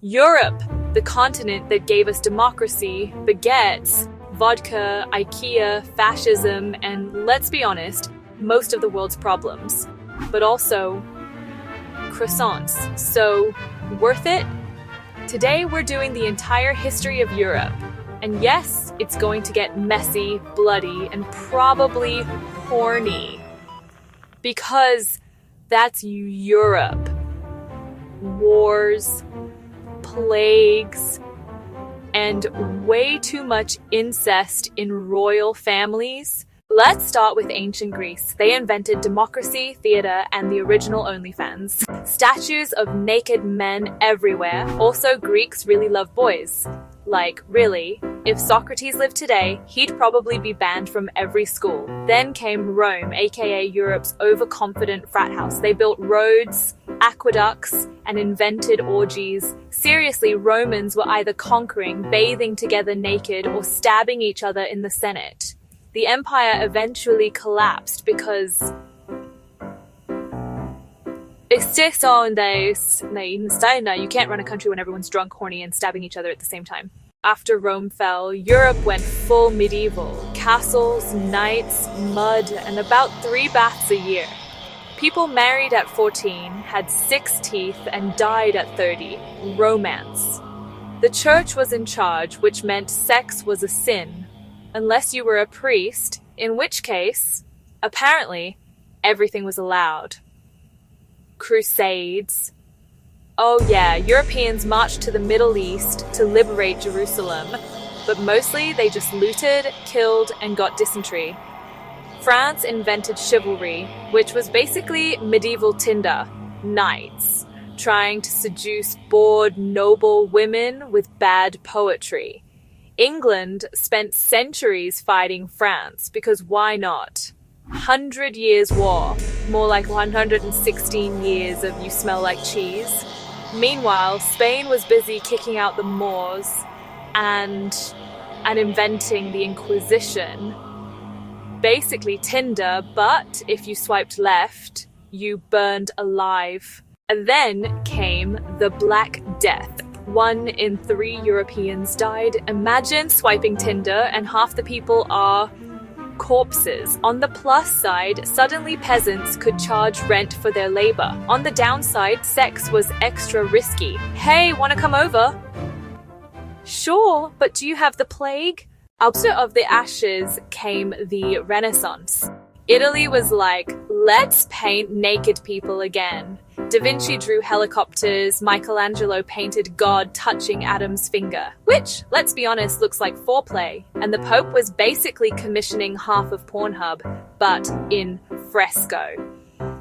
Europe, the continent that gave us democracy, baguettes, vodka, IKEA, fascism, and let's be honest, most of the world's problems. But also, croissants. So, worth it? Today we're doing the entire history of Europe. And yes, it's going to get messy, bloody, and probably horny. Because that's Europe. Wars, plagues, and way too much incest in royal families. Let's start with ancient Greece. They invented democracy, theater, and the original OnlyFans. Statues of naked men everywhere. Also, Greeks really love boys. Like, really, if Socrates lived today, he'd probably be banned from every school. Then came Rome, aka Europe's overconfident frat house. They built roads, aqueducts, and invented orgies. Seriously, Romans were either conquering, bathing together naked, or stabbing each other in the Senate. The empire eventually collapsed because you can't run a country when everyone's drunk, horny, and stabbing each other at the same time. After Rome fell, Europe went full medieval. Castles, knights, mud, and about 3 baths a year. People married at 14, had 6 teeth, and died at 30. Romance. The church was in charge, which meant sex was a sin. Unless you were a priest, in which case, apparently, everything was allowed. Crusades. Oh yeah, Europeans marched to the Middle East to liberate Jerusalem, but mostly they just looted, killed, and got dysentery. France invented chivalry, which was basically medieval Tinder, knights, trying to seduce bored, noble women with bad poetry. England spent centuries fighting France, because why not? 100 Years' War, more like 116 years of you smell like cheese. Meanwhile, Spain was busy kicking out the Moors and inventing the Inquisition. Basically Tinder, but if you swiped left, you burned alive. And then came the Black Death. 1 in 3 Europeans died. Imagine swiping Tinder and half the people are corpses. On the plus side, suddenly peasants could charge rent for their labor. On the downside, sex was extra risky. Hey, wanna come over? Sure, but do you have the plague? Out of the ashes came the Renaissance. Italy was like, let's paint naked people again. Da Vinci drew helicopters, Michelangelo painted God touching Adam's finger, which, let's be honest, looks like foreplay, and the Pope was basically commissioning half of Pornhub, but in fresco.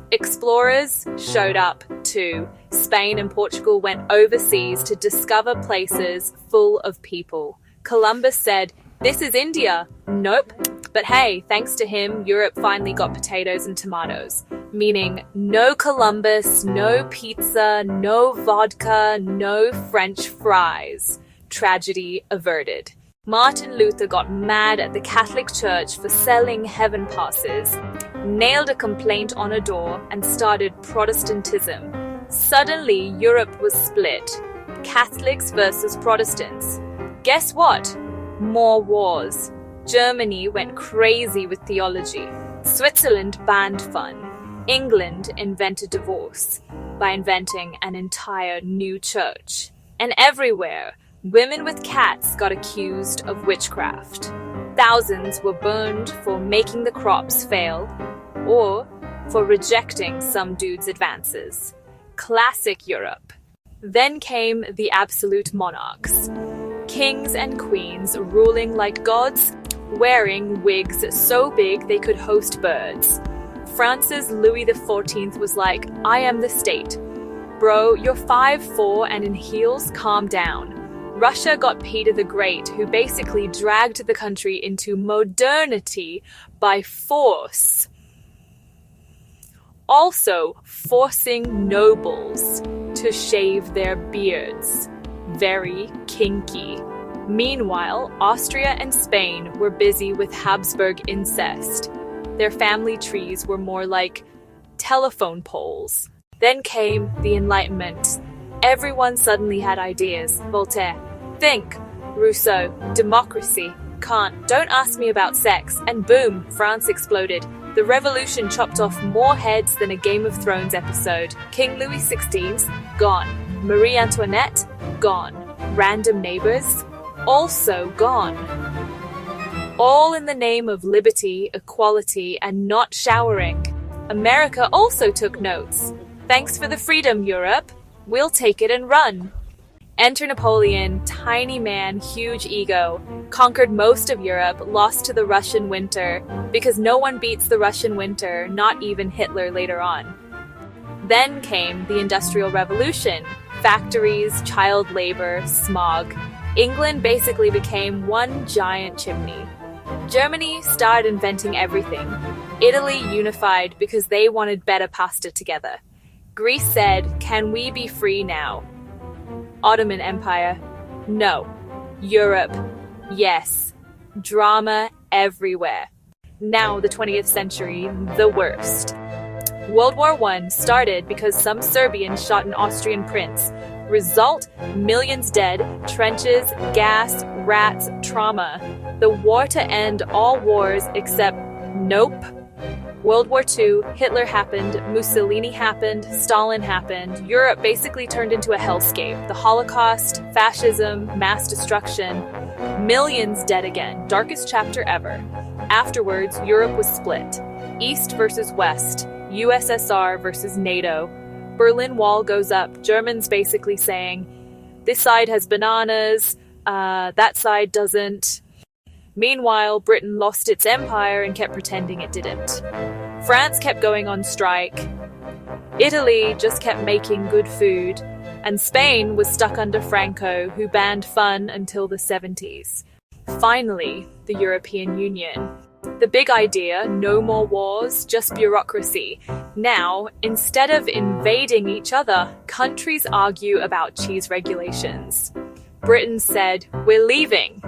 Explorers showed up too. Spain and Portugal went overseas to discover places full of people. Columbus said, "This is India." Nope. But hey, thanks to him, Europe finally got potatoes and tomatoes. Meaning, no Columbus, no pizza, no vodka, no French fries. Tragedy averted. Martin Luther got mad at the Catholic Church for selling heaven passes, nailed a complaint on a door, and started Protestantism. Suddenly, Europe was split. Catholics versus Protestants. Guess what? More wars. Germany went crazy with theology. Switzerland banned fun. England invented divorce by inventing an entire new church. And everywhere, women with cats got accused of witchcraft. Thousands were burned for making the crops fail or for rejecting some dude's advances. Classic Europe. Then came the absolute monarchs. Kings and queens ruling like gods, wearing wigs so big they could host birds. France's Louis XIV was like, I am the state. Bro, you're 5'4" and in heels, calm down. Russia got Peter the Great, who basically dragged the country into modernity by force. Also, forcing nobles to shave their beards. Very kinky. Meanwhile, Austria and Spain were busy with Habsburg incest. Their family trees were more like telephone poles. Then came the Enlightenment. Everyone suddenly had ideas. Voltaire, think. Rousseau, democracy. Kant, don't ask me about sex. And boom, France exploded. The revolution chopped off more heads than a Game of Thrones episode. King Louis XVI, gone. Marie Antoinette, gone. Random neighbors, also gone. All in the name of liberty, equality, and not showering. America also took notes. Thanks for the freedom, Europe. We'll take it and run. Enter Napoleon, tiny man, huge ego, conquered most of Europe, lost to the Russian winter, because no one beats the Russian winter, not even Hitler later on. Then came the Industrial Revolution, factories, child labor, smog. England basically became one giant chimney. Germany started inventing everything. Italy unified because they wanted better pasta together. Greece said, "Can we be free now?" Ottoman Empire, no. Europe, yes. Drama everywhere. Now the 20th century, the worst. World War I started because some Serbians shot an Austrian prince. Result, millions dead, trenches, gas, rats, trauma. The war to end all wars except nope. World War II, Hitler happened, Mussolini happened, Stalin happened. Europe basically turned into a hellscape. The Holocaust, fascism, mass destruction. Millions dead again. Darkest chapter ever. Afterwards, Europe was split. East versus West. USSR versus NATO. Berlin Wall goes up. Germans basically saying, this side has bananas, that side doesn't. Meanwhile, Britain lost its empire and kept pretending it didn't. France kept going on strike. Italy just kept making good food. And Spain was stuck under Franco, who banned fun until the 70s. Finally, the European Union. The big idea, no more wars, just bureaucracy. Now, instead of invading each other, countries argue about cheese regulations. Britain said, "We're leaving."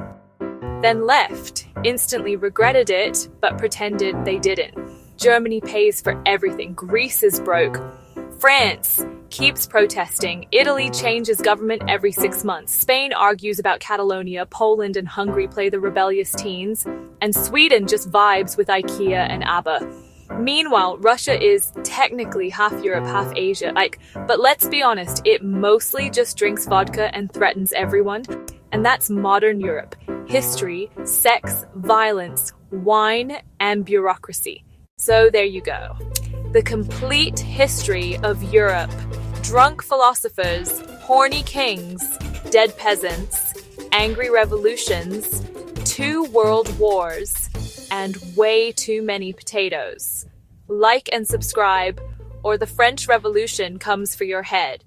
Then left, instantly regretted it, but pretended they didn't. Germany pays for everything. Greece is broke. France keeps protesting. Italy changes government every 6 months. Spain argues about Catalonia. Poland and Hungary play the rebellious teens. And Sweden just vibes with IKEA and ABBA. Meanwhile, Russia is technically half Europe, half Asia. But let's be honest, it mostly just drinks vodka and threatens everyone. And that's modern Europe. History, sex, violence, wine, and bureaucracy. So there you go. The complete history of Europe. Drunk philosophers, horny kings, dead peasants, angry revolutions, 2 world wars, and way too many potatoes. Like and subscribe, or the French Revolution comes for your head.